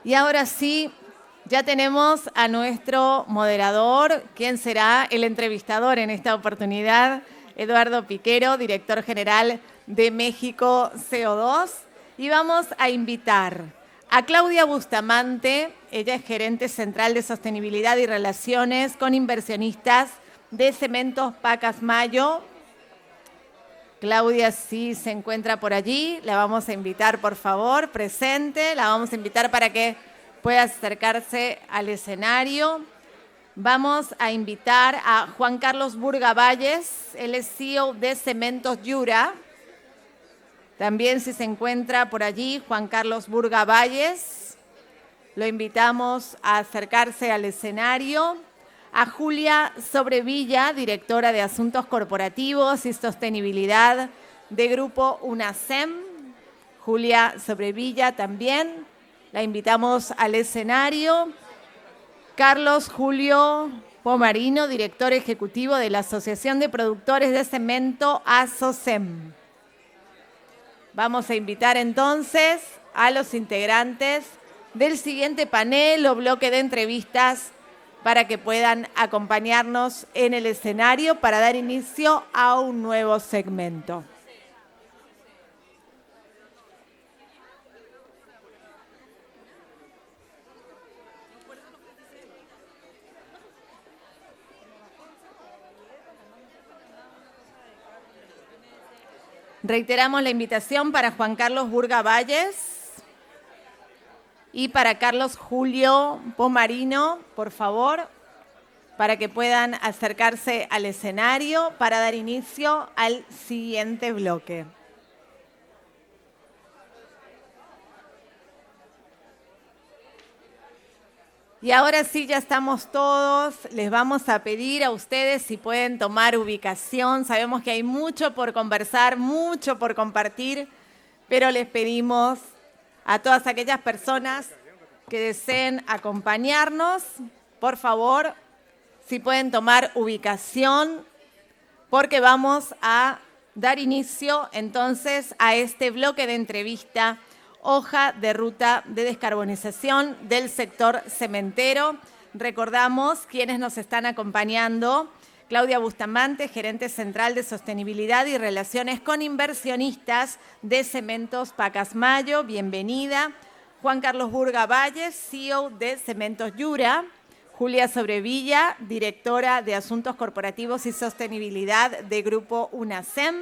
Y ahora sí, ya tenemos a nuestro moderador, quien será el entrevistador en esta oportunidad, Eduardo Piquero, director general de México CO2. Y vamos a invitar a Claudia Bustamante, ella es gerente central de sostenibilidad y relaciones con inversionistas de Cementos Pacasmayo. Claudia, si se encuentra por allí, la vamos a invitar, por favor, presente. La vamos a invitar para que pueda acercarse al escenario. Vamos a invitar a Juan Carlos Burga Valles, él es CEO de Cementos Yura. También si se encuentra por allí Juan Carlos Burga Valles, lo invitamos a acercarse al escenario. A Julia Sobrevilla, directora de Asuntos Corporativos y Sostenibilidad de Grupo UNACEM. Julia Sobrevilla también, la invitamos al escenario. Carlos Julio Pomarino, director ejecutivo de la Asociación de Productores de Cemento, ASOCEM. Vamos a invitar entonces a los integrantes del siguiente panel o bloque de entrevistas para que puedan acompañarnos en el escenario para dar inicio a un nuevo segmento. Reiteramos la invitación para Juan Carlos Burga Valles y para Carlos Julio Pomarino, por favor, para que puedan acercarse al escenario para dar inicio al siguiente bloque. Y ahora sí, ya estamos todos. Les vamos a pedir a ustedes si pueden tomar ubicación. Sabemos que hay mucho por conversar, mucho por compartir, pero les pedimos a todas aquellas personas que deseen acompañarnos, por favor, si pueden tomar ubicación, porque vamos a dar inicio entonces a este bloque de entrevista, hoja de ruta de descarbonización del sector cementero. Recordamos quienes nos están acompañando: Claudia Bustamante, gerente central de sostenibilidad y relaciones con inversionistas de Cementos Pacasmayo, bienvenida. Juan Carlos Burga Valles, CEO de Cementos Yura. Julia Sobrevilla, directora de Asuntos Corporativos y Sostenibilidad de Grupo UNACEM.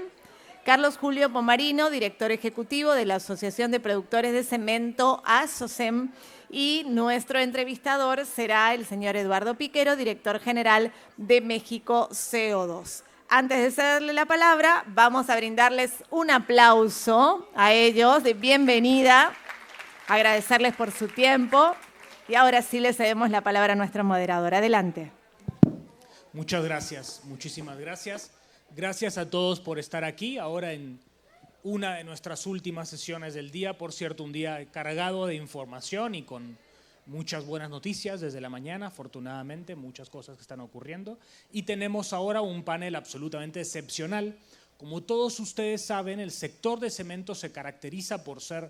Carlos Julio Pomarino, director ejecutivo de la Asociación de Productores de Cemento, ASOCEM. Y nuestro entrevistador será el señor Eduardo Piquero, director general de México CO2. Antes de cederle la palabra, vamos a brindarles un aplauso a ellos de bienvenida, agradecerles por su tiempo. Y ahora sí le cedemos la palabra a nuestro moderador. Adelante. Muchas gracias, muchísimas gracias. Gracias a todos por estar aquí, ahora en una de nuestras últimas sesiones del día. Por cierto, un día cargado de información y con muchas buenas noticias desde la mañana, afortunadamente, muchas cosas que están ocurriendo. Y tenemos ahora un panel absolutamente excepcional. Como todos ustedes saben, el sector de cemento se caracteriza por ser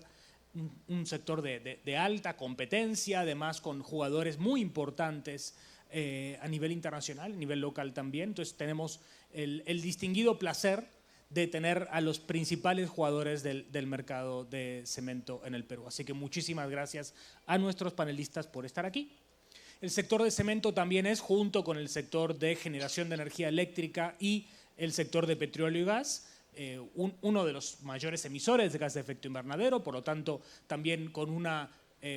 un sector de alta competencia, además con jugadores muy importantes a nivel internacional, a nivel local también. Entonces tenemos el distinguido placer de tener a los principales jugadores del mercado de cemento en el Perú. Así que muchísimas gracias a nuestros panelistas por estar aquí. El sector de cemento también es, junto con el sector de generación de energía eléctrica y el sector de petróleo y gas, uno de los mayores emisores de gas de efecto invernadero, por lo tanto también con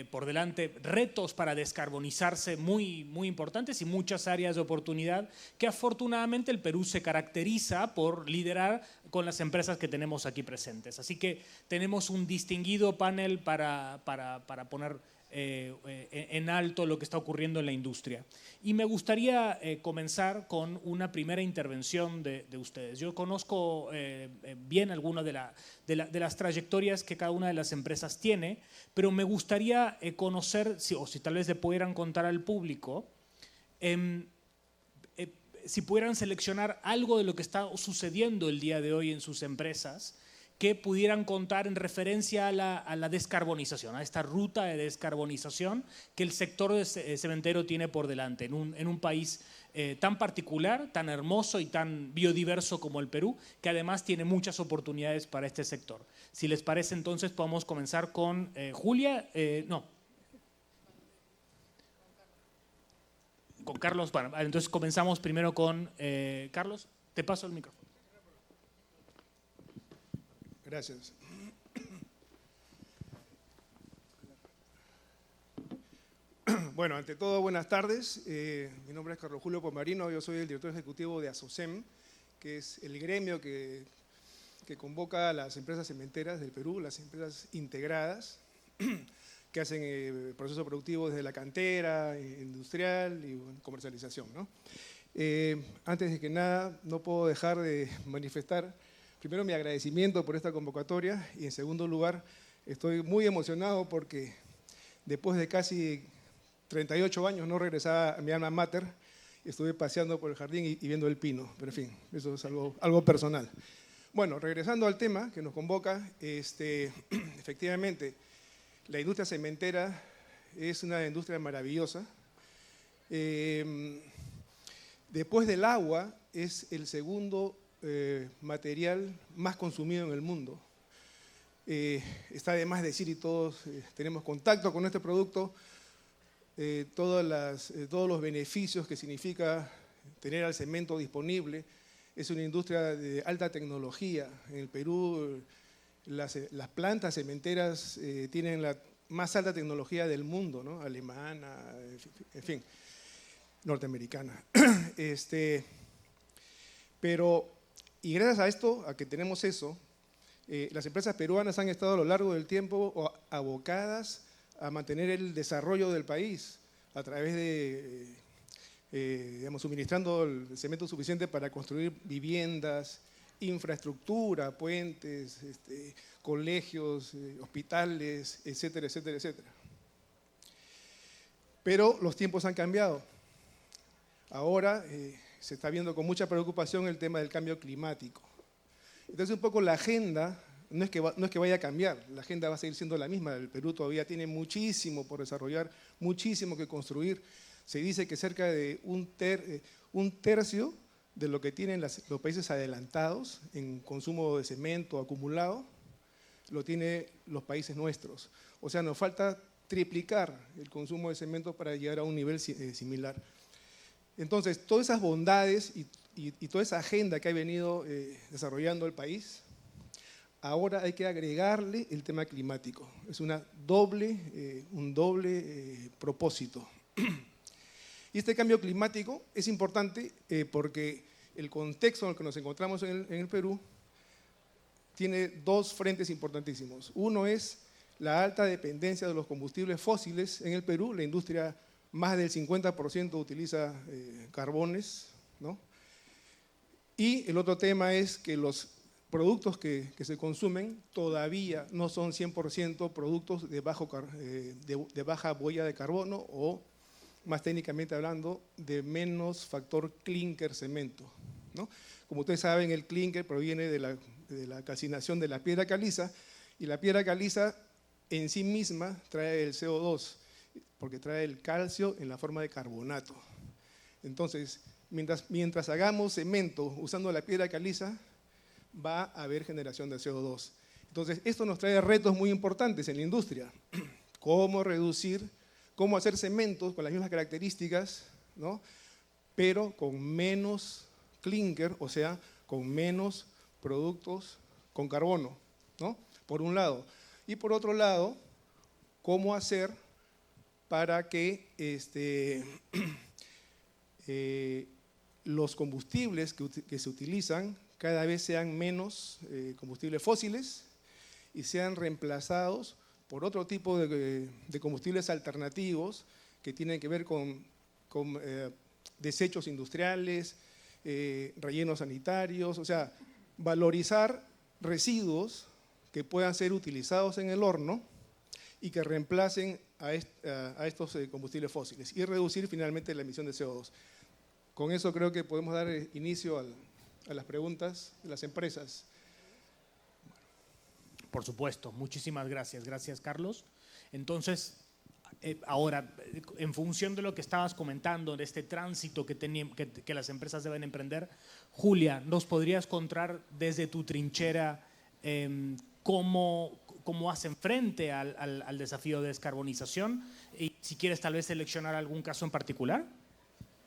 por delante retos para descarbonizarse muy, muy importantes y muchas áreas de oportunidad que afortunadamente el Perú se caracteriza por liderar con las empresas que tenemos aquí presentes. Así que tenemos un distinguido panel para poner en alto lo que está ocurriendo en la industria. Y me gustaría comenzar con una primera intervención de ustedes. Yo conozco bien algunas de las trayectorias que cada una de las empresas tiene, pero me gustaría conocer, o si tal vez le pudieran contar al público, si pudieran seleccionar algo de lo que está sucediendo el día de hoy en sus empresas que pudieran contar en referencia a la descarbonización, a esta ruta de descarbonización que el sector cementero tiene por delante en un país tan particular, tan hermoso y tan biodiverso como el Perú, que además tiene muchas oportunidades para este sector. Si les parece, entonces podemos comenzar con Julia, con Carlos. Bueno, entonces comenzamos primero con Carlos. Te paso el micrófono. Gracias. Bueno, ante todo, buenas tardes. Mi nombre es Carlos Julio Pomarino, yo soy el director ejecutivo de ASOCEM, que es el gremio que convoca a las empresas cementeras del Perú, las empresas integradas, que hacen procesos productivos desde la cantera, industrial y comercialización, ¿no? Antes de que nada, no puedo dejar de manifestar primero mi agradecimiento por esta convocatoria y en segundo lugar, estoy muy emocionado porque después de casi 38 años no regresaba a mi alma mater, estuve paseando por el jardín y viendo el pino, pero en fin, eso es algo personal. Bueno, regresando al tema que nos convoca, efectivamente, la industria cementera es una industria maravillosa. Después del agua, es el segundo material más consumido en el mundo. Está de más decir, y todos tenemos contacto con este producto, todos los beneficios que significa tener al cemento disponible. Es una industria de alta tecnología. En el Perú, las plantas cementeras tienen la más alta tecnología del mundo, ¿no? Alemana, en fin, norteamericana. Y gracias a esto, a que tenemos eso, las empresas peruanas han estado a lo largo del tiempo abocadas a mantener el desarrollo del país a través de, suministrando el cemento suficiente para construir viviendas, infraestructura, puentes, colegios, hospitales, etcétera, etcétera, etcétera. Pero los tiempos han cambiado. Ahora se está viendo con mucha preocupación el tema del cambio climático. Entonces, un poco la agenda no es que vaya a cambiar, la agenda va a seguir siendo la misma. El Perú todavía tiene muchísimo por desarrollar, muchísimo que construir. Se dice que cerca de un tercio de lo que tienen los países adelantados en consumo de cemento acumulado, lo tienen los países nuestros. O sea, nos falta triplicar el consumo de cemento para llegar a un nivel similar. Entonces, todas esas bondades y toda esa agenda que ha venido desarrollando el país, ahora hay que agregarle el tema climático. Es un doble propósito. Y este cambio climático es importante porque el contexto en el que nos encontramos en el Perú tiene dos frentes importantísimos. Uno es la alta dependencia de los combustibles fósiles en el Perú. La industria, más del 50% utiliza carbones, ¿no? Y el otro tema es que los productos que se consumen todavía no son 100% productos de baja huella de carbono o, más técnicamente hablando, de menos factor clinker cemento, ¿no? Como ustedes saben, el clinker proviene de la calcinación de la piedra caliza, y la piedra caliza en sí misma trae el CO2, porque trae el calcio en la forma de carbonato. Entonces, mientras hagamos cemento usando la piedra caliza, va a haber generación de CO2. Entonces, esto nos trae retos muy importantes en la industria. Cómo hacer cementos con las mismas características, ¿no? Pero con menos clinker, o sea, con menos productos con carbono, ¿no? Por un lado. Y por otro lado, cómo hacer para que los combustibles que se utilizan cada vez sean menos combustibles fósiles y sean reemplazados por otro tipo de combustibles alternativos que tienen que ver con desechos industriales, rellenos sanitarios, o sea, valorizar residuos que puedan ser utilizados en el horno y que reemplacen a estos combustibles fósiles y reducir finalmente la emisión de CO2. Con eso creo que podemos dar inicio a las preguntas de las empresas. Por supuesto, muchísimas gracias. Gracias, Carlos. Entonces, ahora, en función de lo que estabas comentando, de este tránsito que las empresas deben emprender, Julia, ¿nos podrías contar desde tu trinchera cómo hacen frente al desafío de descarbonización? Y si quieres tal vez seleccionar algún caso en particular.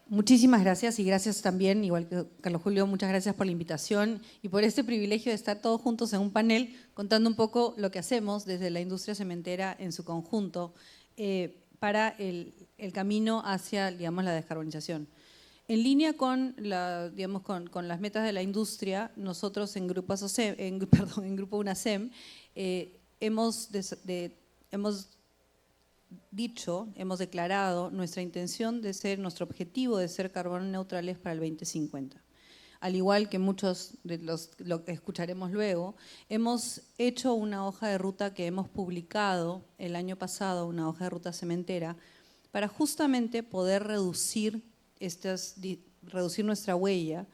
Muchísimas gracias y gracias también, igual que Carlos Julio, muchas gracias por la invitación y por este privilegio de estar todos juntos en un panel contando un poco lo que hacemos desde la industria cementera en su conjunto para el camino hacia, digamos, la descarbonización. En línea con, con las metas de la industria, nosotros en Grupo UNACEM hemos declarado nuestro objetivo de ser carbono neutrales para el 2050. Al igual que muchos de lo que escucharemos luego, hemos hecho una hoja de ruta que hemos publicado el año pasado, una hoja de ruta cementera, para justamente poder reducir nuestra huella.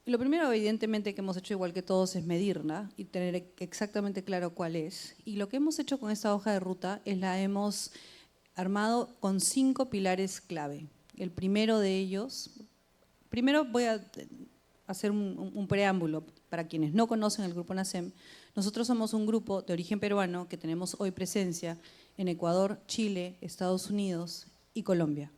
Lo primero, evidentemente, que hemos hecho igual que todos es medirla y tener exactamente claro cuál es. Y lo que hemos hecho con esta hoja de ruta es la hemos armado con 5 pilares clave. El primero de ellos, primero voy a hacer un preámbulo para quienes no conocen el Grupo UNACEM. Nosotros somos un grupo de origen peruano que tenemos hoy presencia en Ecuador, Chile, Estados Unidos y Colombia.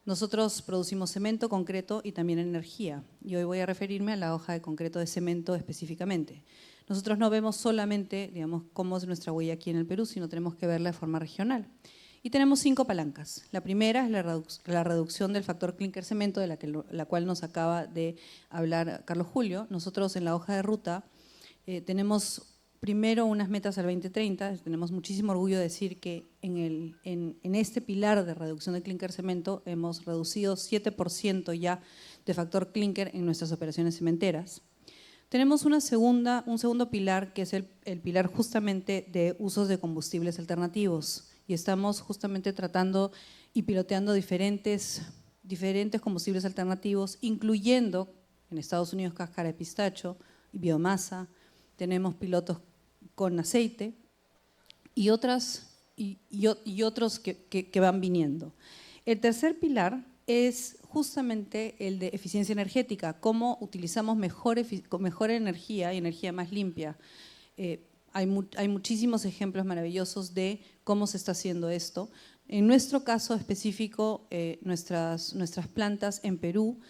Nosotros producimos cemento, concreto y también energía. Y hoy voy a referirme a la hoja de concreto de cemento específicamente. Nosotros no vemos solamente, digamos, cómo es nuestra huella aquí en el Perú, sino tenemos que verla de forma regional. Y tenemos 5 palancas. La primera es la reducción del factor clinker-cemento, de la cual nos acaba de hablar Carlos Julio. Nosotros en la hoja de ruta tenemos primero unas metas al 2030. Tenemos muchísimo orgullo de decir que en este pilar de reducción de clinker-cemento hemos reducido 7% ya de factor clinker en nuestras operaciones cementeras. Tenemos un segundo pilar que es el pilar justamente de usos de combustibles alternativos. Y estamos justamente tratando y piloteando diferentes combustibles alternativos, incluyendo en Estados Unidos cáscara de pistacho y biomasa. Tenemos pilotos con aceite y otros que van viniendo. El tercer pilar es justamente el de eficiencia energética, cómo utilizamos mejor energía y energía más limpia. Hay muchísimos ejemplos maravillosos de cómo se está haciendo esto. En nuestro caso específico, nuestras plantas en Perú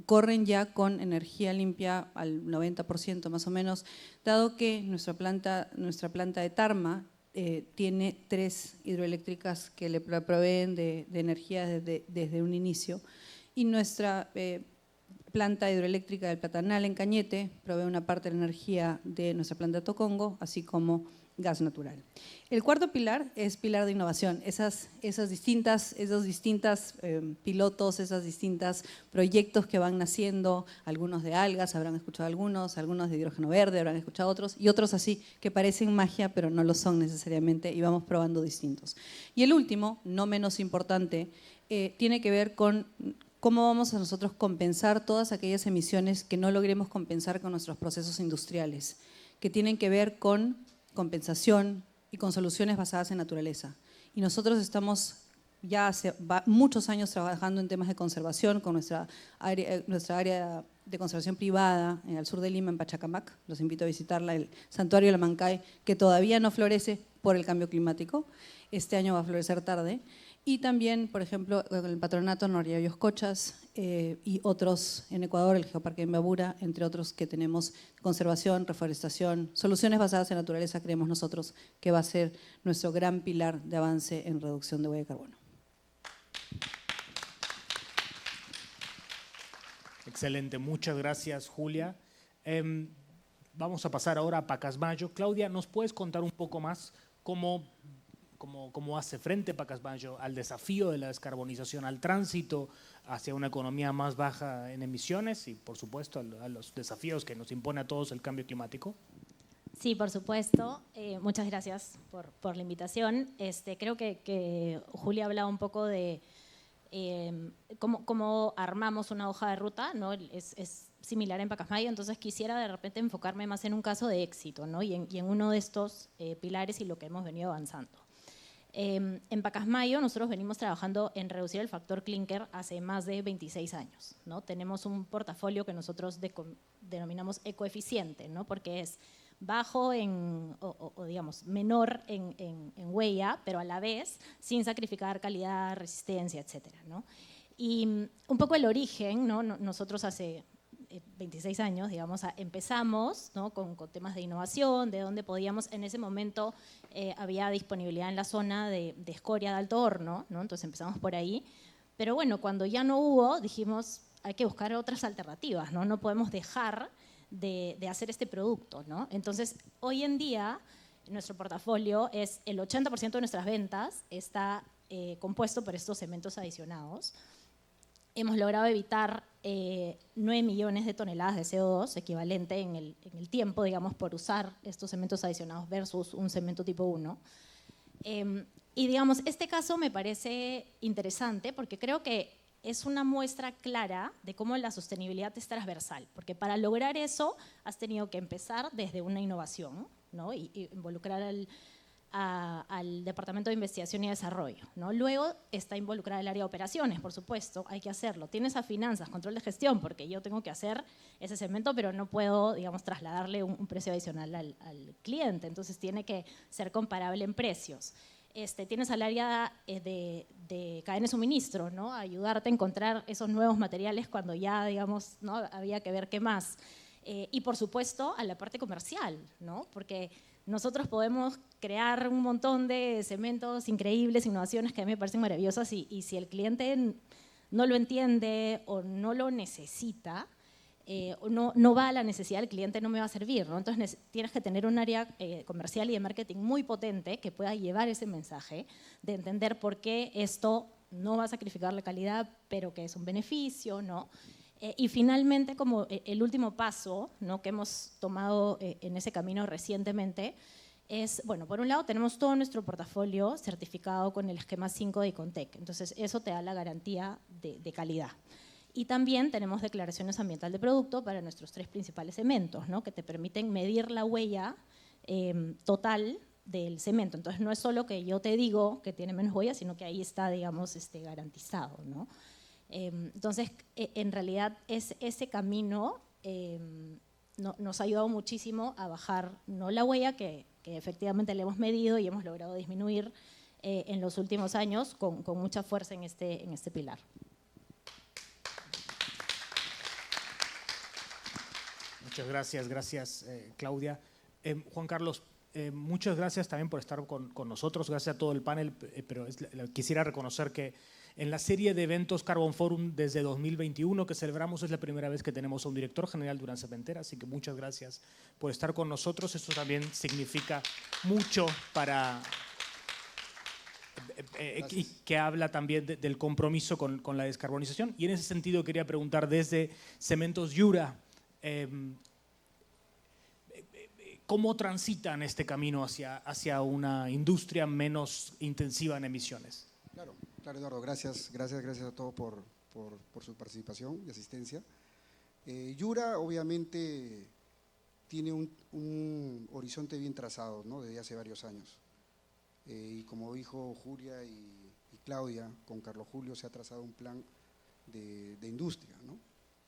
corren ya con energía limpia al 90% más o menos, dado que nuestra planta de Tarma tiene 3 hidroeléctricas que le proveen de energía desde un inicio, y nuestra planta hidroeléctrica del Platanal en Cañete provee una parte de la energía de nuestra planta de Tocongo, así como gas natural. El cuarto pilar es pilar de innovación, esos distintos pilotos, esos distintos proyectos que van naciendo, algunos de algas, habrán escuchado algunos de hidrógeno verde, habrán escuchado otros, y otros así que parecen magia, pero no lo son necesariamente, y vamos probando distintos. Y el último, no menos importante, tiene que ver con cómo vamos a nosotros compensar todas aquellas emisiones que no logremos compensar con nuestros procesos industriales, que tienen que ver con compensación y con soluciones basadas en naturaleza. Y nosotros estamos ya hace muchos años trabajando en temas de conservación con nuestra área de conservación privada en el sur de Lima, en Pachacamac. Los invito a visitarla, el Santuario de la Mancay, que todavía no florece por el cambio climático. Este año va a florecer tarde. Y también, por ejemplo, con el Patronato Noriayos Cochas y otros en Ecuador, el Geoparque de Imbabura, entre otros que tenemos conservación, reforestación, soluciones basadas en naturaleza, creemos nosotros que va a ser nuestro gran pilar de avance en reducción de huella de carbono. Excelente, muchas gracias, Julia. Vamos a pasar ahora a Pacasmayo. Claudia, ¿nos puedes contar un poco más cómo hace frente Pacasmayo al desafío de la descarbonización, al tránsito hacia una economía más baja en emisiones y, por supuesto, a los desafíos que nos impone a todos el cambio climático? Sí, por supuesto. Muchas gracias por la invitación. Creo que Julia hablaba un poco de cómo armamos una hoja de ruta, ¿no? Es similar en Pacasmayo, entonces quisiera de repente enfocarme más en un caso de éxito, ¿no? y en uno de estos pilares y lo que hemos venido avanzando. En Pacasmayo nosotros venimos trabajando en reducir el factor clínker hace más de 26 años, ¿no? Tenemos un portafolio que nosotros denominamos ecoeficiente, ¿no? Porque es bajo o digamos menor en huella, pero a la vez sin sacrificar calidad, resistencia, etcétera, ¿no? Y un poco el origen, ¿no? Nosotros hace 26 años, digamos, empezamos, ¿no? con temas de innovación, de dónde podíamos, en ese momento había disponibilidad en la zona de escoria de alto horno, ¿no? Entonces empezamos por ahí, pero bueno, cuando ya no hubo, dijimos, hay que buscar otras alternativas, ¿no? No podemos dejar de hacer este producto, ¿no? Entonces, hoy en día, nuestro portafolio es el 80% de nuestras ventas está compuesto por estos cementos adicionados. Hemos logrado evitar 9 millones de toneladas de CO2, equivalente en el tiempo, digamos, por usar estos cementos adicionados versus un cemento tipo 1. Y digamos, este caso me parece interesante porque creo que es una muestra clara de cómo la sostenibilidad es transversal, porque para lograr eso has tenido que empezar desde una innovación, ¿no? y involucrar al Departamento de Investigación y Desarrollo, ¿no? Luego está involucrada el área de operaciones, por supuesto, hay que hacerlo. Tienes a finanzas, control de gestión, porque yo tengo que hacer ese cemento, pero no puedo, digamos, trasladarle un precio adicional al cliente, entonces tiene que ser comparable en precios. Tienes al área de cadena de suministro, ¿no? Ayudarte a encontrar esos nuevos materiales cuando ya, digamos, ¿no? Había que ver qué más. Y por supuesto a la parte comercial, ¿no? Porque nosotros podemos crear un montón de cementos increíbles, innovaciones que a mí me parecen maravillosas y si el cliente no lo entiende o no lo necesita, no va a la necesidad del cliente, no me va a servir, ¿no? Entonces tienes que tener un área comercial y de marketing muy potente que pueda llevar ese mensaje de entender por qué esto no va a sacrificar la calidad, pero que es un beneficio, ¿no? Y finalmente, como el último paso, ¿no? que hemos tomado en ese camino recientemente, es, bueno, por un lado tenemos todo nuestro portafolio certificado con el esquema 5 de Icontec, entonces eso te da la garantía de calidad. Y también tenemos declaraciones ambiental de producto para nuestros 3 principales cementos, ¿no? que te permiten medir la huella total del cemento. Entonces no es solo que yo te digo que tiene menos huella, sino que ahí está, digamos, garantizado, ¿no? Entonces, en realidad, ese camino nos ha ayudado muchísimo a bajar, no la huella que efectivamente le hemos medido y hemos logrado disminuir en los últimos años con mucha fuerza en este pilar. Muchas gracias Claudia. Juan Carlos, muchas gracias también por estar con nosotros, gracias a todo el panel, pero quisiera reconocer que en la serie de eventos Carbon Forum desde 2021 que celebramos es la primera vez que tenemos a un director general de una cementera, así que muchas gracias por estar con nosotros. Esto también significa mucho para y que habla también del compromiso con la descarbonización. Y en ese sentido quería preguntar desde Cementos Yura, ¿cómo transitan este camino hacia una industria menos intensiva en emisiones? Claro, Eduardo, gracias a todos por su participación y asistencia. Yura obviamente tiene un horizonte bien trazado, ¿no? Desde hace varios años. Y como dijo Julia y Claudia, con Carlos Julio se ha trazado un plan de industria, ¿no?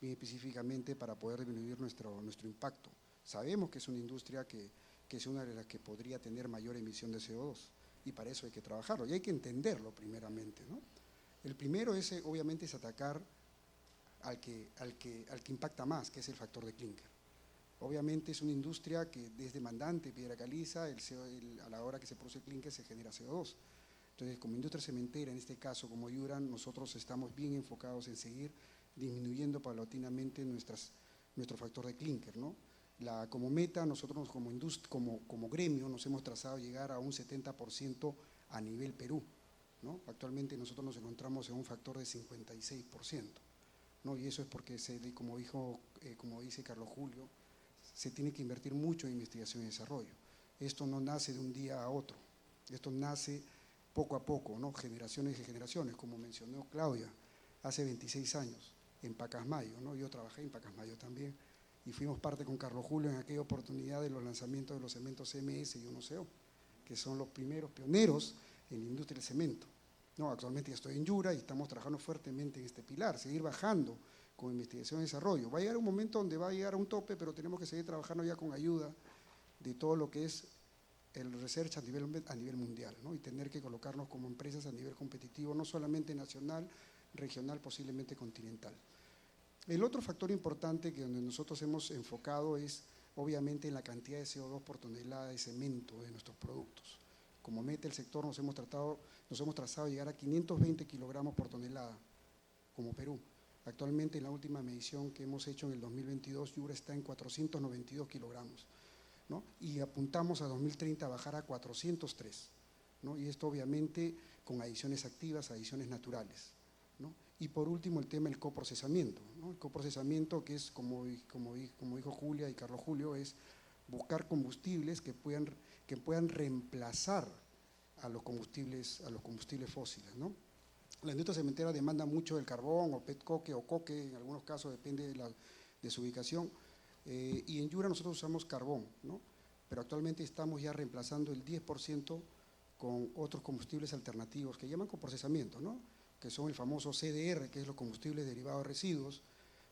Bien específicamente para poder disminuir nuestro impacto. Sabemos que es una industria que es una de las que podría tener mayor emisión de CO2 y para eso hay que trabajarlo y hay que entenderlo primeramente, ¿no? El primero obviamente es atacar al que impacta más, que es el factor de clínker. Obviamente es una industria que es demandante, piedra caliza, a la hora que se produce clínker se genera CO2. Entonces, como industria cementera, en este caso como Yura, nosotros estamos bien enfocados en seguir disminuyendo paulatinamente nuestro factor de clínker, ¿no? Como meta, nosotros como gremio nos hemos trazado llegar a un 70% a nivel Perú, ¿no? Actualmente nosotros nos encontramos en un factor de 56%, ¿no? Y eso es porque, como dice Carlos Julio, se tiene que invertir mucho en investigación y desarrollo. Esto no nace de un día a otro, esto nace poco a poco, ¿no? Generaciones y generaciones, como mencionó Claudia, hace 26 años. en Pacasmayo, ¿no? Yo trabajé en Pacasmayo también y fuimos parte con Carlos Julio en aquella oportunidad de los lanzamientos de los cementos CMS y Unoseo, que son los primeros pioneros en la industria del cemento. No, actualmente ya estoy en Yura y estamos trabajando fuertemente en este pilar, seguir bajando con investigación y desarrollo. Va a llegar un momento donde va a llegar a un tope, pero tenemos que seguir trabajando ya con ayuda de todo lo que es el research a nivel mundial, ¿no? Y tener que colocarnos como empresas a nivel competitivo, no solamente nacional, regional, posiblemente continental. El otro factor importante que donde nosotros hemos enfocado es obviamente en la cantidad de CO2 por tonelada de cemento de nuestros productos. Como meta el sector nos hemos trazado llegar a 520 kilogramos por tonelada como Perú. Actualmente en la última medición que hemos hecho en el 2022, Yura está en 492 kilogramos, ¿no? Y apuntamos a 2030 a bajar a 403, ¿no? Y esto obviamente con adiciones activas, adiciones naturales, ¿no? Y por último el tema del coprocesamiento, ¿no? El coprocesamiento que es, como dijo Julia y Carlos Julio, es buscar combustibles que puedan reemplazar a los combustibles fósiles, ¿no? La industria cementera demanda mucho del carbón o petcoque o coque, en algunos casos depende de su ubicación, y en Yura nosotros usamos carbón, ¿no? Pero actualmente estamos ya reemplazando el 10% con otros combustibles alternativos que llaman coprocesamiento, ¿no? Que son el famoso CDR, que es los combustibles derivados de residuos,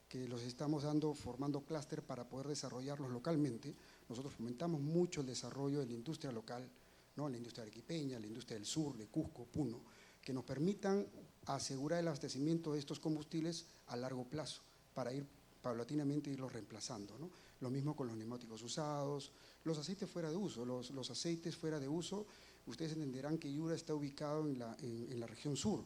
que los estamos formando clúster para poder desarrollarlos localmente. Nosotros fomentamos mucho el desarrollo de la industria local, ¿no? La industria arequipeña, la industria del sur, de Cusco, Puno, que nos permitan asegurar el abastecimiento de estos combustibles a largo plazo, para ir paulatinamente irlos reemplazando, ¿no? Lo mismo con los neumáticos usados, los aceites fuera de uso. Los aceites fuera de uso, ustedes entenderán que Yura está ubicado en la región sur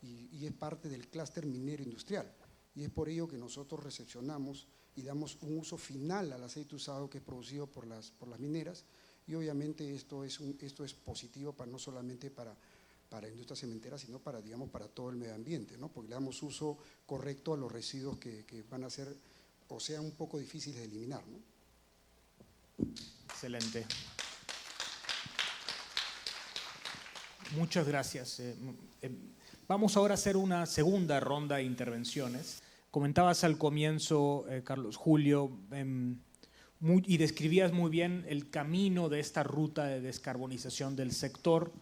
y es parte del clúster minero industrial. Y es por ello que nosotros recepcionamos y damos un uso final al aceite usado que es producido por las mineras, y obviamente esto es positivo no solamente para la industria cementera, sino para todo el medio ambiente, ¿no? Porque le damos uso correcto a los residuos que van a ser, o sean un poco difíciles de eliminar, ¿no? Excelente. Muchas gracias. Vamos ahora a hacer una segunda ronda de intervenciones. Comentabas al comienzo, Carlos Julio, y describías muy bien el camino de esta ruta de descarbonización del sector.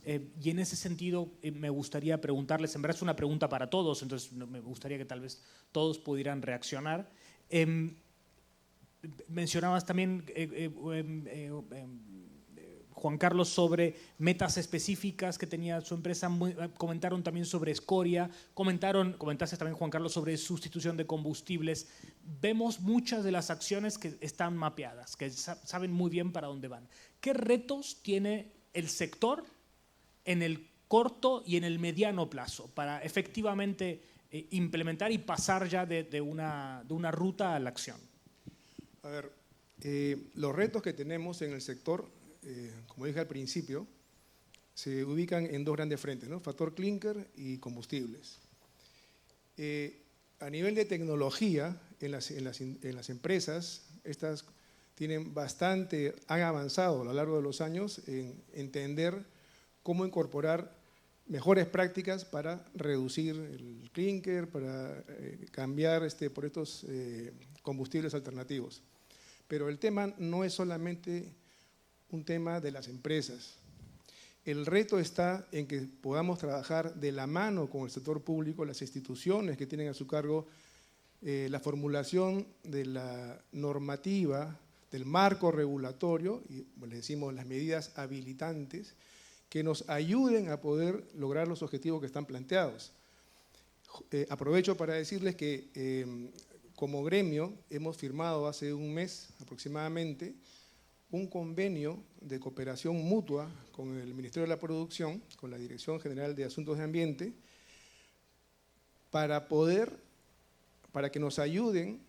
Y en ese sentido me gustaría preguntarles, en verdad es una pregunta para todos, entonces me gustaría que tal vez todos pudieran reaccionar. Mencionabas también, Juan Carlos, sobre metas específicas que tenía su empresa, comentaron también sobre escoria, comentaste también, Juan Carlos, sobre sustitución de combustibles. Vemos muchas de las acciones que están mapeadas, que saben muy bien para dónde van. ¿Qué retos tiene el sector en el corto y en el mediano plazo para efectivamente implementar y pasar ya de una ruta a la acción? A ver, los retos que tenemos en el sector, como dije al principio, se ubican en dos grandes frentes, ¿no? Factor clinker y combustibles. A nivel de tecnología, en las empresas, estas han avanzado a lo largo de los años en entender cómo incorporar mejores prácticas para reducir el clinker, para cambiar por estos combustibles alternativos. Pero el tema no es solamente un tema de las empresas. El reto está en que podamos trabajar de la mano con el sector público, las instituciones que tienen a su cargo la formulación de la normativa, del marco regulatorio, y le decimos las medidas habilitantes, que nos ayuden a poder lograr los objetivos que están planteados. Aprovecho para decirles que como gremio hemos firmado hace un mes aproximadamente un convenio de cooperación mutua con el Ministerio de la Producción, con la Dirección General de Asuntos de Ambiente, para que nos ayuden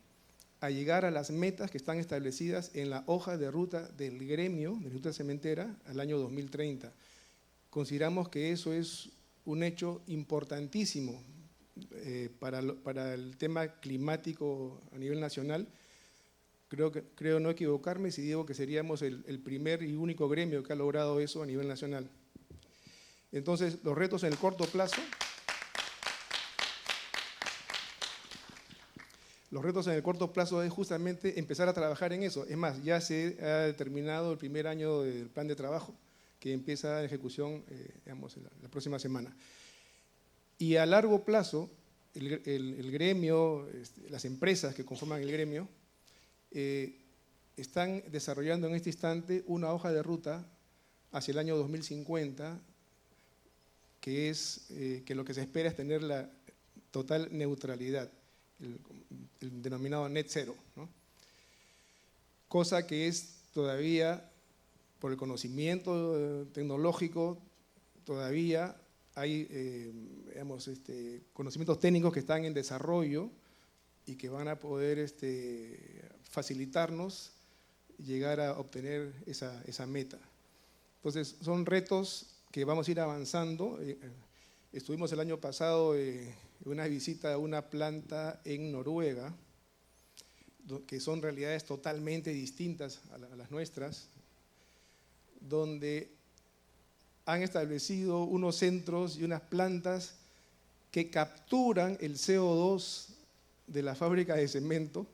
a llegar a las metas que están establecidas en la hoja de ruta del gremio de la industria cementera al año 2030. Consideramos que eso es un hecho importantísimo para el tema climático a nivel nacional. Creo no equivocarme si digo que seríamos el primer y único gremio que ha logrado eso a nivel nacional. Entonces, los retos en el corto plazo Los retos en el corto plazo es justamente empezar a trabajar en eso. Es más, ya se ha determinado el primer año del plan de trabajo, que empieza en ejecución digamos, la próxima semana. Y a largo plazo, el gremio, las empresas que conforman el gremio, están desarrollando en este instante una hoja de ruta hacia el año 2050, que es que lo que se espera es tener la total neutralidad, el denominado net zero, ¿no? Cosa que es todavía, por el conocimiento tecnológico, todavía hay digamos, conocimientos técnicos que están en desarrollo y que van a poder facilitarnos llegar a obtener esa meta. Entonces, son retos que vamos a ir avanzando. Estuvimos el año pasado en una visita a una planta en Noruega, que son realidades totalmente distintas a las nuestras, donde han establecido unos centros y unas plantas que capturan el CO2 de la fábrica de cemento,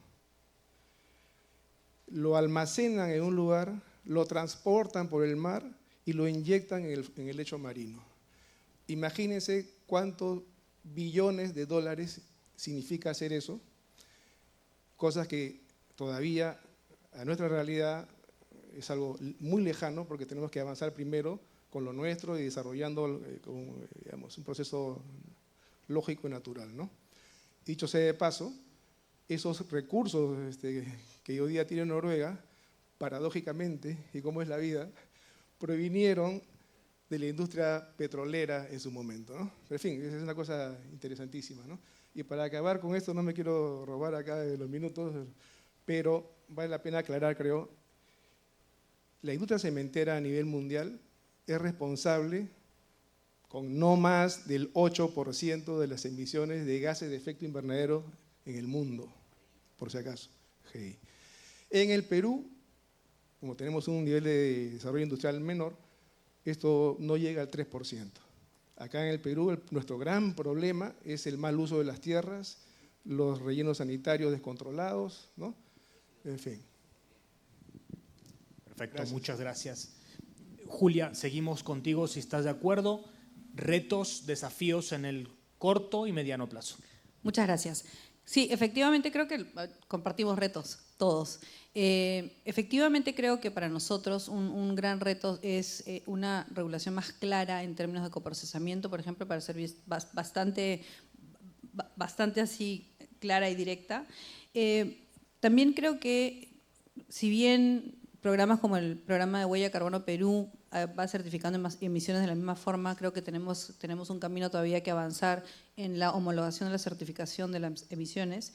lo almacenan en un lugar, lo transportan por el mar y lo inyectan en el lecho marino. Imagínense cuántos billones de dólares significa hacer eso, cosas que todavía a nuestra realidad es algo muy lejano porque tenemos que avanzar primero con lo nuestro y desarrollando digamos, un proceso lógico y natural, ¿no? Dicho sea de paso, esos recursos que hoy día tiene Noruega, paradójicamente, y como es la vida, provinieron de la industria petrolera en su momento, ¿no? Pero en fin, es una cosa interesantísima, ¿no? Y para acabar con esto, no me quiero robar acá de los minutos, pero vale la pena aclarar, creo, la industria cementera a nivel mundial es responsable con no más del 8% de las emisiones de gases de efecto invernadero en el mundo, por si acaso. En el Perú, como tenemos un nivel de desarrollo industrial menor, esto no llega al 3%. Acá en el Perú nuestro gran problema es el mal uso de las tierras, los rellenos sanitarios descontrolados, ¿no? En fin. Perfecto, Gracias. muchas gracias. Julia, seguimos contigo si estás de acuerdo. Retos, desafíos en el corto y mediano plazo. Muchas gracias. Sí, efectivamente creo que compartimos retos, todos. Efectivamente creo que para nosotros un gran reto es una regulación más clara en términos de coprocesamiento, por ejemplo, para ser bastante así clara y directa. También creo que si bien programas como el programa de Huella de Carbono Perú va certificando emisiones de la misma forma, creo que tenemos un camino todavía que avanzar en la homologación de la certificación de las emisiones.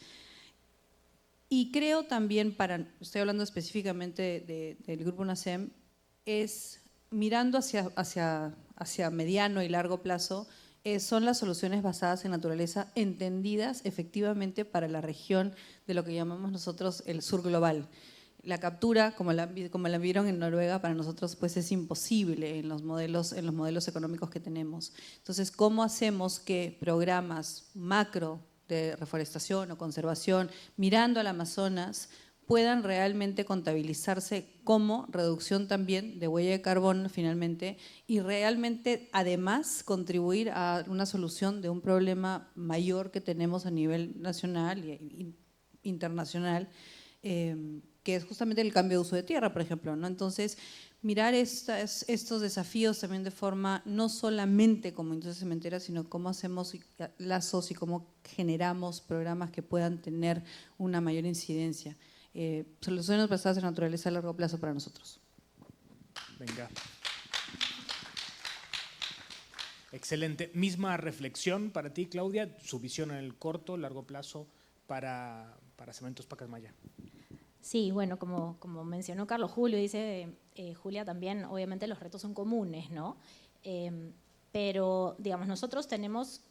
Y creo también, estoy hablando específicamente del Grupo NACEM, es mirando hacia mediano y largo plazo, son las soluciones basadas en naturaleza entendidas efectivamente para la región de lo que llamamos nosotros el sur global. La captura, como la vieron en Noruega, para nosotros pues es imposible en los modelos económicos que tenemos. Entonces, ¿cómo hacemos que programas macro de reforestación o conservación, mirando al Amazonas, puedan realmente contabilizarse como reducción también de huella de carbono finalmente y realmente además contribuir a una solución de un problema mayor que tenemos a nivel nacional e internacional, que es justamente el cambio de uso de tierra, por ejemplo, ¿no? Entonces, mirar estos desafíos también de forma no solamente como industria cementera, sino cómo hacemos lazos y cómo generamos programas que puedan tener una mayor incidencia. Soluciones basadas en naturaleza a largo plazo para nosotros. Venga. Excelente. Misma reflexión para ti, Claudia, su visión en el corto, largo plazo para Cementos Pacasmayo. Sí, bueno, como mencionó Carlos Julio, dice Julia también, obviamente los retos son comunes, ¿no? Pero, digamos, nosotros tenemos,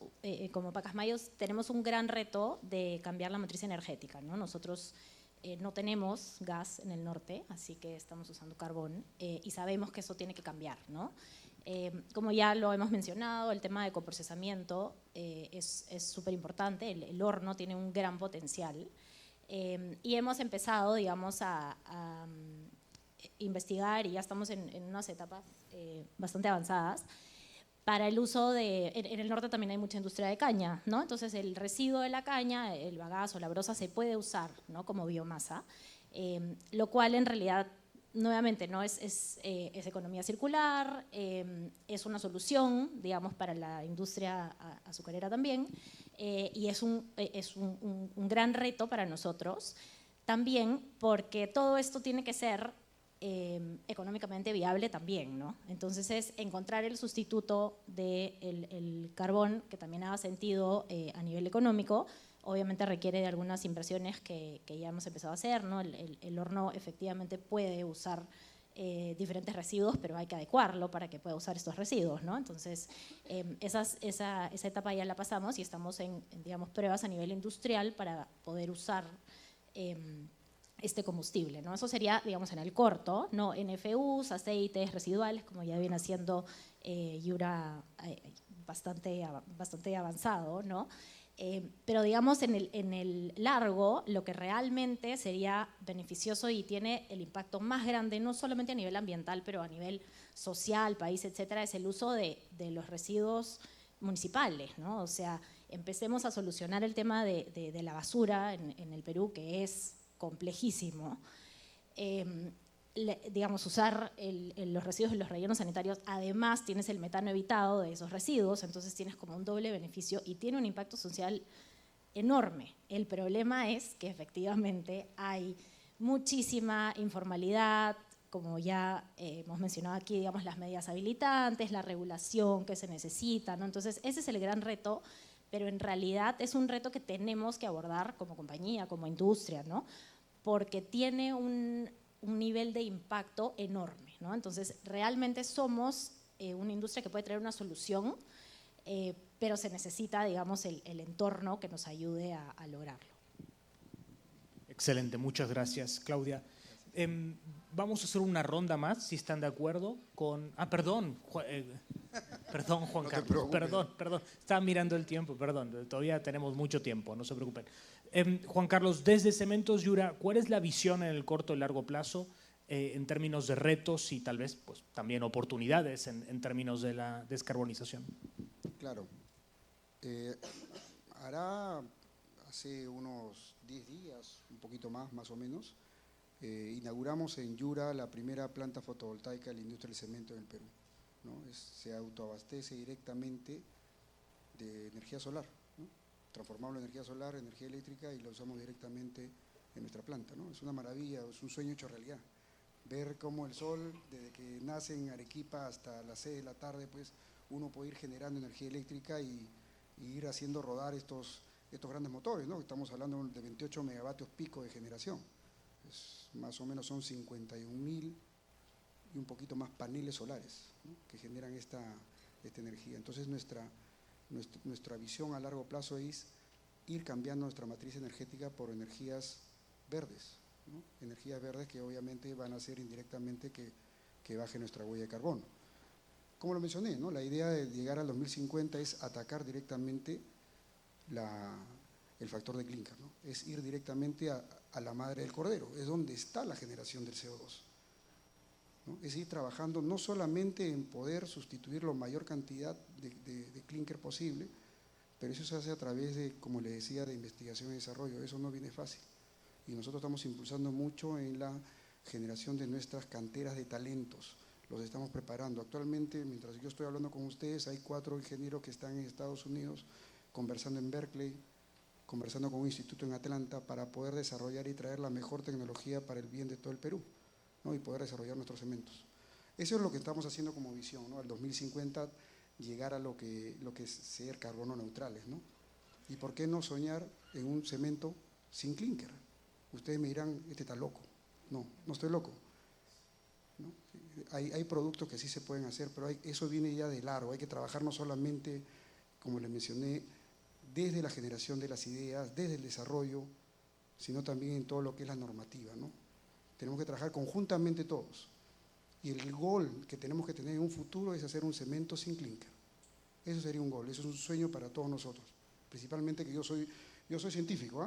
como Pacasmayos, tenemos un gran reto de cambiar la matriz energética, ¿no? Nosotros no tenemos gas en el norte, así que estamos usando carbón y sabemos que eso tiene que cambiar, ¿no? Como ya lo hemos mencionado, el tema de coprocesamiento es súper importante, el horno tiene un gran potencial. Y hemos empezado, digamos, a investigar y ya estamos en unas etapas bastante avanzadas para el uso de, en el norte también hay mucha industria de caña, ¿no? Entonces el residuo de la caña, el bagazo, la brosa, se puede usar, ¿no?, como biomasa, lo cual en realidad, nuevamente, ¿no?, es economía circular, es una solución, digamos, para la industria azucarera también, y es un gran reto para nosotros, también porque todo esto tiene que ser económicamente viable también, ¿no? Entonces es encontrar el sustituto del carbón que también haga sentido a nivel económico. Obviamente requiere de algunas inversiones que ya hemos empezado a hacer, ¿no? El horno efectivamente puede usar diferentes residuos, pero hay que adecuarlo para que pueda usar estos residuos, ¿no? Entonces esa etapa ya la pasamos y estamos en, digamos, pruebas a nivel industrial para poder usar este combustible, ¿no? Eso sería, digamos, en el corto, ¿no? NFUs, aceites residuales, como ya viene haciendo Yura bastante avanzado, ¿no? Pero digamos en el largo, lo que realmente sería beneficioso y tiene el impacto más grande, no solamente a nivel ambiental, pero a nivel social, país, etcétera, es el uso de los residuos municipales, ¿no? O sea, empecemos a solucionar el tema de la basura en el Perú, que es complejísimo. Digamos, usar los residuos y los rellenos sanitarios, además tienes el metano evitado de esos residuos, entonces tienes como un doble beneficio y tiene un impacto social enorme. El problema es que efectivamente hay muchísima informalidad, como ya hemos mencionado aquí, digamos, las medidas habilitantes, la regulación que se necesita, ¿no? Entonces ese es el gran reto, pero en realidad es un reto que tenemos que abordar como compañía, como industria, ¿no? Porque tiene un nivel de impacto enorme, ¿no? Entonces, realmente somos una industria que puede traer una solución, pero se necesita, digamos, el entorno que nos ayude a lograrlo. Excelente, muchas gracias, Claudia. Vamos a hacer una ronda más, si están de acuerdo, con… perdón, perdón, Juan Carlos, perdón. Estaba mirando el tiempo, perdón, todavía tenemos mucho tiempo, no se preocupen. Juan Carlos, desde Cementos Yura, ¿cuál es la visión en el corto y largo plazo en términos de retos y tal vez pues, también oportunidades en términos de la descarbonización? Claro. Hace unos 10 días, un poquito más o menos, inauguramos en Yura la primera planta fotovoltaica de la industria del cemento en el Perú, ¿no? Se autoabastece directamente de energía solar, ¿no? Transformamos la energía solar en energía eléctrica y la usamos directamente en nuestra planta, ¿no? Es una maravilla, es un sueño hecho realidad. Ver cómo el sol, desde que nace en Arequipa hasta las 6 de la tarde, pues uno puede ir generando energía eléctrica y ir haciendo rodar estos grandes motores, ¿no? Estamos hablando de 28 megavatios pico de generación. Más o menos son 51.000 y un poquito más paneles solares, ¿no?, que generan esta energía. Entonces nuestra visión a largo plazo es ir cambiando nuestra matriz energética por energías verdes, ¿no? Energías verdes que obviamente van a hacer indirectamente que baje nuestra huella de carbono. Como lo mencioné, ¿no?, la idea de llegar al 2050 es atacar directamente el factor de clínker, ¿no? Es ir directamente a la madre del cordero, es donde está la generación del CO2, ¿no? Es ir trabajando no solamente en poder sustituir la mayor cantidad de clínker posible, pero eso se hace a través de, como le decía, de investigación y desarrollo. Eso no viene fácil. Y nosotros estamos impulsando mucho en la generación de nuestras canteras de talentos. Los estamos preparando. Actualmente, mientras yo estoy hablando con ustedes, hay 4 ingenieros que están en Estados Unidos conversando en Berkeley, conversando con un instituto en Atlanta para poder desarrollar y traer la mejor tecnología para el bien de todo el Perú, ¿no?, y poder desarrollar nuestros cementos. Eso es lo que estamos haciendo como visión, ¿no?, al 2050 llegar a lo que es ser carbono neutrales, ¿no? ¿Y por qué no soñar en un cemento sin clínker? Ustedes me dirán, este está loco. No, no estoy loco, ¿no? Hay productos que sí se pueden hacer, pero eso viene ya de largo. Hay que trabajar no solamente, como les mencioné, desde la generación de las ideas, desde el desarrollo, sino también en todo lo que es la normativa, ¿no? Tenemos que trabajar conjuntamente todos. Y el gol que tenemos que tener en un futuro es hacer un cemento sin clínker. Eso sería un gol, eso es un sueño para todos nosotros. Principalmente que yo soy Yo soy científico,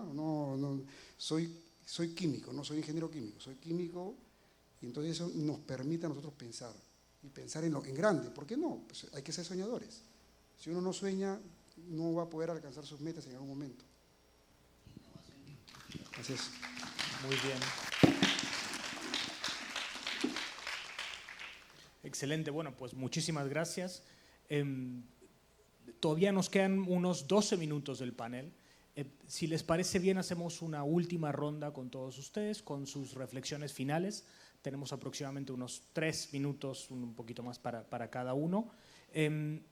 soy químico, no soy ingeniero químico, soy químico, y entonces eso nos permite a nosotros pensar, y pensar en grande. ¿Por qué no? Pues hay que ser soñadores. Si uno no sueña, no va a poder alcanzar sus metas en algún momento. Así es. Muy bien. Excelente, bueno, pues muchísimas gracias. Todavía nos quedan unos 12 minutos del panel. Si les parece bien, hacemos una última ronda con todos ustedes, con sus reflexiones finales. Tenemos aproximadamente unos 3 minutos, un poquito más para cada uno. En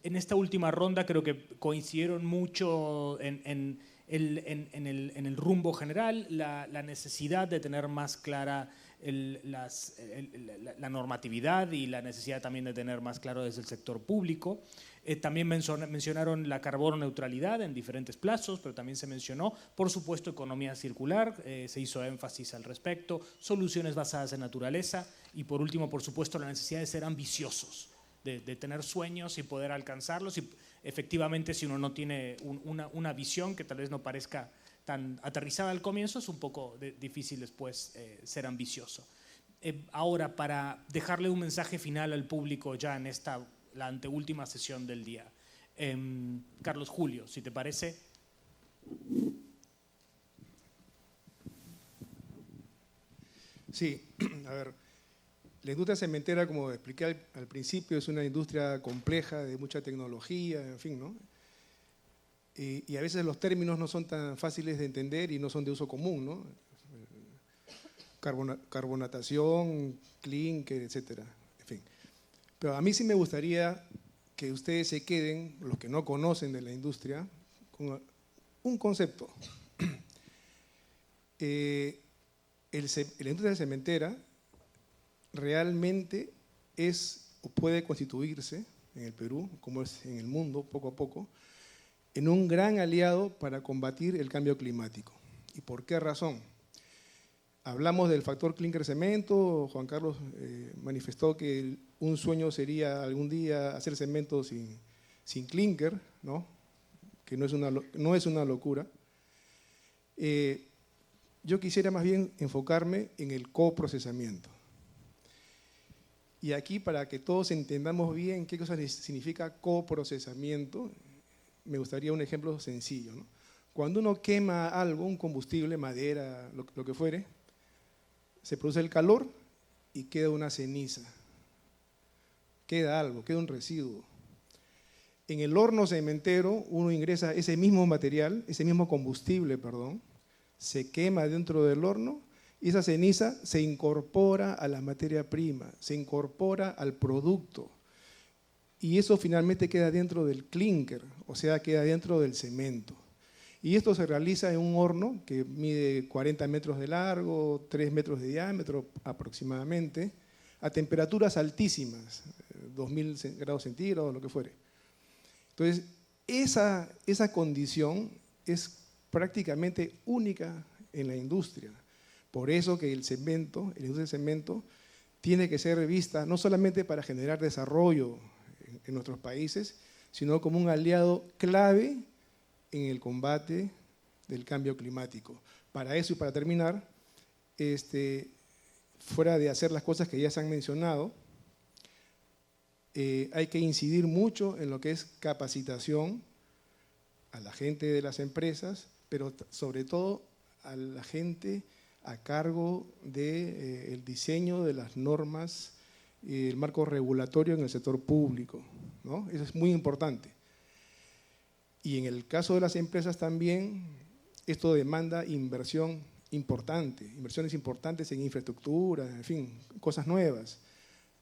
esta última ronda creo que coincidieron mucho en el rumbo general, la necesidad de tener más clara la normatividad y la necesidad también de tener más claro desde el sector público. También mencionaron la carbono neutralidad en diferentes plazos, pero también se mencionó, por supuesto, economía circular, se hizo énfasis al respecto, soluciones basadas en naturaleza y, por último, por supuesto, la necesidad de ser ambiciosos, de tener sueños y poder alcanzarlos. Y efectivamente, si uno no tiene una visión que tal vez no parezca tan aterrizada al comienzo, es un poco difícil después ser ambicioso. Ahora, para dejarle un mensaje final al público ya en la anteúltima sesión del día. Carlos Julio, si te parece. Sí, a ver, la industria cementera, como expliqué al principio, es una industria compleja, de mucha tecnología, en fin, ¿no? Y a veces los términos no son tan fáciles de entender y no son de uso común, ¿no? Carbonatación, clinker, etcétera, en fin. Pero a mí sí me gustaría que ustedes se queden, los que no conocen de la industria, con un concepto. La industria cementera realmente es o puede constituirse en el Perú, como es en el mundo, poco a poco, en un gran aliado para combatir el cambio climático. ¿Y por qué razón? Hablamos del factor clinker-cemento. Juan Carlos manifestó que un sueño sería algún día hacer cemento sin clinker, ¿no? Que no es una locura. Yo quisiera más bien enfocarme en el coprocesamiento. Y aquí, para que todos entendamos bien qué cosa significa coprocesamiento, me gustaría un ejemplo sencillo, ¿no? Cuando uno quema algo, un combustible, madera, lo que fuere, se produce el calor y queda una ceniza. Queda algo, queda un residuo. En el horno cementero uno ingresa ese mismo material, ese mismo combustible, perdón, se quema dentro del horno y esa ceniza se incorpora a la materia prima, se incorpora al producto. Y eso finalmente queda dentro del clinker, o sea, queda dentro del cemento. Y esto se realiza en un horno que mide 40 metros de largo, 3 metros de diámetro aproximadamente, a temperaturas altísimas, 2000 grados centígrados, lo que fuere. Entonces, esa condición es prácticamente única en la industria. Por eso que la industria del cemento, tiene que ser vista no solamente para generar desarrollo en nuestros países, sino como un aliado clave en el combate del cambio climático. Para eso y para terminar, fuera de hacer las cosas que ya se han mencionado, hay que incidir mucho en lo que es capacitación a la gente de las empresas, pero sobre todo a la gente a cargo del diseño de las normas y el marco regulatorio en el sector público, ¿no? Eso es muy importante. Y en el caso de las empresas también, esto demanda inversiones importantes en infraestructura, en fin, cosas nuevas.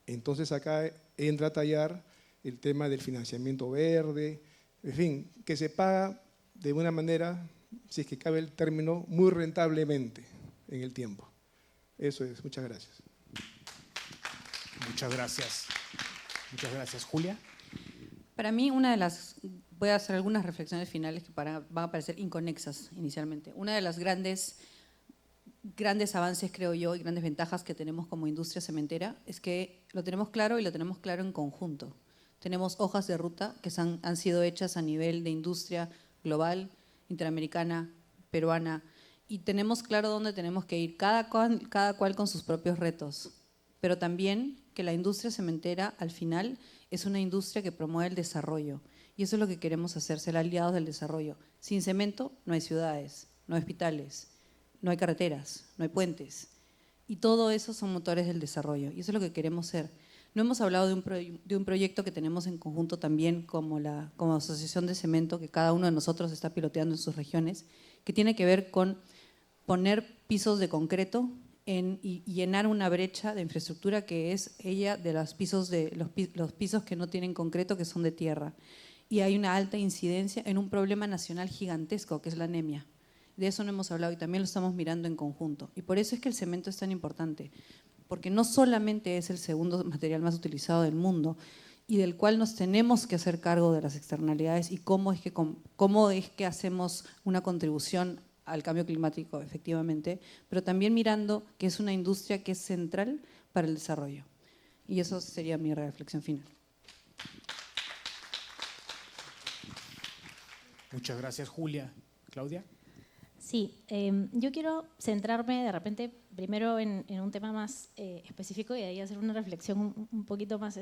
Entonces acá entra a tallar el tema del financiamiento verde, en fin, que se paga de una manera, si es que cabe el término, muy rentablemente en el tiempo. Eso es, muchas gracias. Muchas gracias. Muchas gracias. Julia. Para mí, voy a hacer algunas reflexiones finales que van a parecer inconexas inicialmente. Una de las grandes avances, creo yo, y grandes ventajas que tenemos como industria cementera es que lo tenemos claro y lo tenemos claro en conjunto. Tenemos hojas de ruta que han sido hechas a nivel de industria global, interamericana, peruana, y tenemos claro dónde tenemos que ir, cada cual con sus propios retos, pero también que la industria cementera al final es una industria que promueve el desarrollo, y eso es lo que queremos hacer, ser aliados del desarrollo. Sin cemento no hay ciudades, no hay hospitales, no hay carreteras, no hay puentes, y todo eso son motores del desarrollo, y eso es lo que queremos ser. No hemos hablado de un proyecto que tenemos en conjunto también como Asociación de Cemento, que cada uno de nosotros está piloteando en sus regiones, que tiene que ver con poner pisos de concreto y llenar una brecha de infraestructura que es de los pisos que no tienen concreto, que son de tierra. Y hay una alta incidencia en un problema nacional gigantesco, que es la anemia. De eso no hemos hablado y también lo estamos mirando en conjunto. Y por eso es que el cemento es tan importante, porque no solamente es el segundo material más utilizado del mundo y del cual nos tenemos que hacer cargo de las externalidades y cómo es que hacemos una contribución al cambio climático, efectivamente, pero también mirando que es una industria que es central para el desarrollo. Y eso sería mi reflexión final. Muchas gracias, Julia. Claudia. Sí, yo quiero centrarme de repente primero en un tema más específico y de ahí hacer una reflexión un poquito más,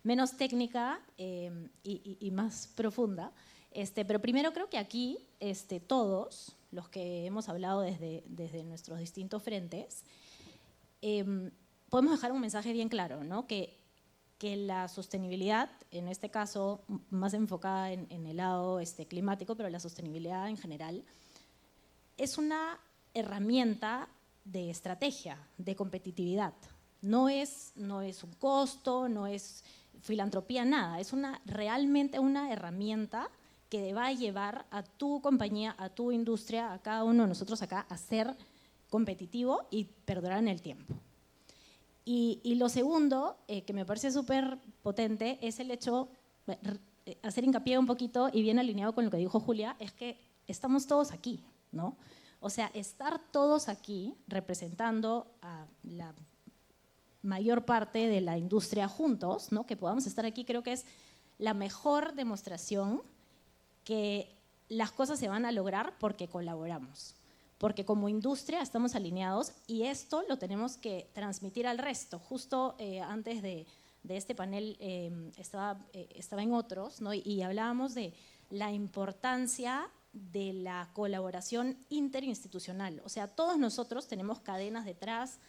menos técnica y más profunda. Pero primero creo que aquí todos los que hemos hablado desde nuestros distintos frentes podemos dejar un mensaje bien claro, ¿no? Que la sostenibilidad, en este caso más enfocada en el lado climático, pero la sostenibilidad en general, es una herramienta de estrategia, de competitividad. No es un costo, no es filantropía, nada. Es realmente una herramienta que va a llevar a tu compañía, a tu industria, a cada uno de nosotros acá a ser competitivo y perdurar en el tiempo. Y lo segundo, que me parece súper potente, es el hecho, hacer hincapié un poquito y bien alineado con lo que dijo Julia, es que estamos todos aquí, ¿no? O sea, estar todos aquí representando a la mayor parte de la industria juntos, ¿no? Que podamos estar aquí, creo que es la mejor demostración que las cosas se van a lograr porque colaboramos, porque como industria estamos alineados y esto lo tenemos que transmitir al resto. Justo antes de este panel estaba en otros, ¿no? Y hablábamos de la importancia de la colaboración interinstitucional. O sea, todos nosotros tenemos cadenas detrás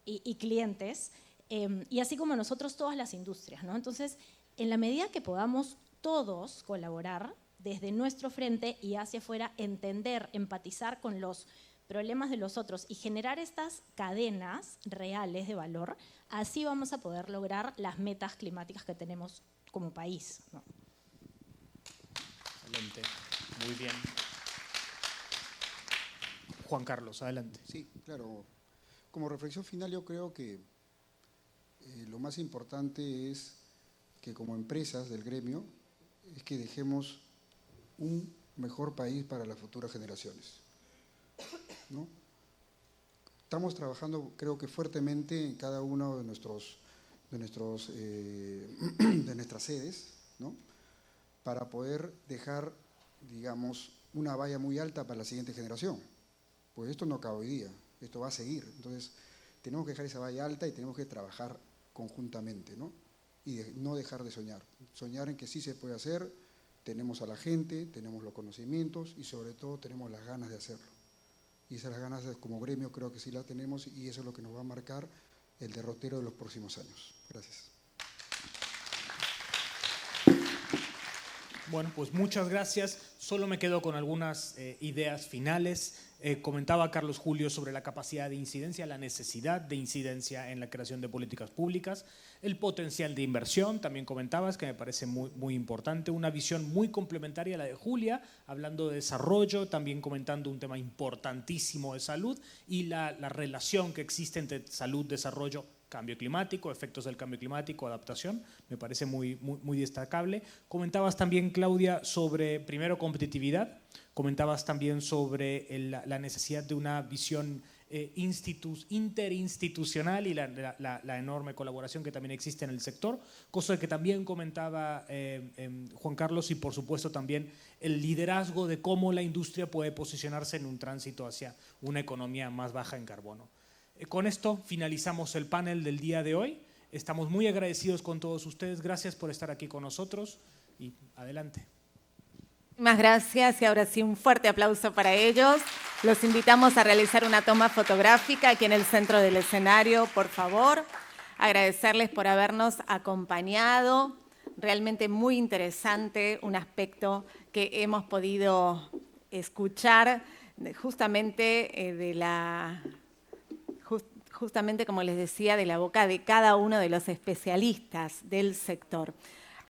y clientes, y así como nosotros, todas las industrias, ¿no? Entonces, en la medida que podamos todos colaborar desde nuestro frente y hacia afuera, entender, empatizar con los problemas de los otros y generar estas cadenas reales de valor, así vamos a poder lograr las metas climáticas que tenemos como país, ¿no? Excelente, muy bien. Juan Carlos, adelante. Sí, claro. Como reflexión final yo creo que lo más importante es que como empresas del gremio es que dejemos un mejor país para las futuras generaciones, ¿no? Estamos trabajando, creo que fuertemente en cada uno de nuestras sedes, ¿no? Para poder dejar, digamos, una valla muy alta para la siguiente generación. Pues esto no acaba hoy día, esto va a seguir. Entonces, tenemos que dejar esa valla alta y tenemos que trabajar conjuntamente, ¿no? Y no dejar de soñar. Soñar en que sí se puede hacer, tenemos a la gente, tenemos los conocimientos y sobre todo tenemos las ganas de hacerlo. Y esas ganas como gremio creo que sí las tenemos y eso es lo que nos va a marcar el derrotero de los próximos años. Gracias. Bueno, pues muchas gracias. Solo me quedo con algunas ideas finales. Comentaba Carlos Julio sobre la capacidad de incidencia, la necesidad de incidencia en la creación de políticas públicas, el potencial de inversión, también comentabas, que me parece muy, muy importante, una visión muy complementaria a la de Julia, hablando de desarrollo, también comentando un tema importantísimo de salud y la relación que existe entre salud, desarrollo, cambio climático, efectos del cambio climático, adaptación, me parece muy, muy, muy destacable. Comentabas también, Claudia, sobre, primero, competitividad, comentabas también sobre la necesidad de una visión interinstitucional y la enorme colaboración que también existe en el sector, cosa que también comentaba Juan Carlos, y por supuesto también el liderazgo de cómo la industria puede posicionarse en un tránsito hacia una economía más baja en carbono. Con esto finalizamos el panel del día de hoy. Estamos muy agradecidos con todos ustedes. Gracias por estar aquí con nosotros y adelante. Muchas gracias y ahora sí un fuerte aplauso para ellos. Los invitamos a realizar una toma fotográfica aquí en el centro del escenario, por favor. Agradecerles por habernos acompañado. Realmente muy interesante, un aspecto que hemos podido escuchar justamente justamente como les decía, de la boca de cada uno de los especialistas del sector.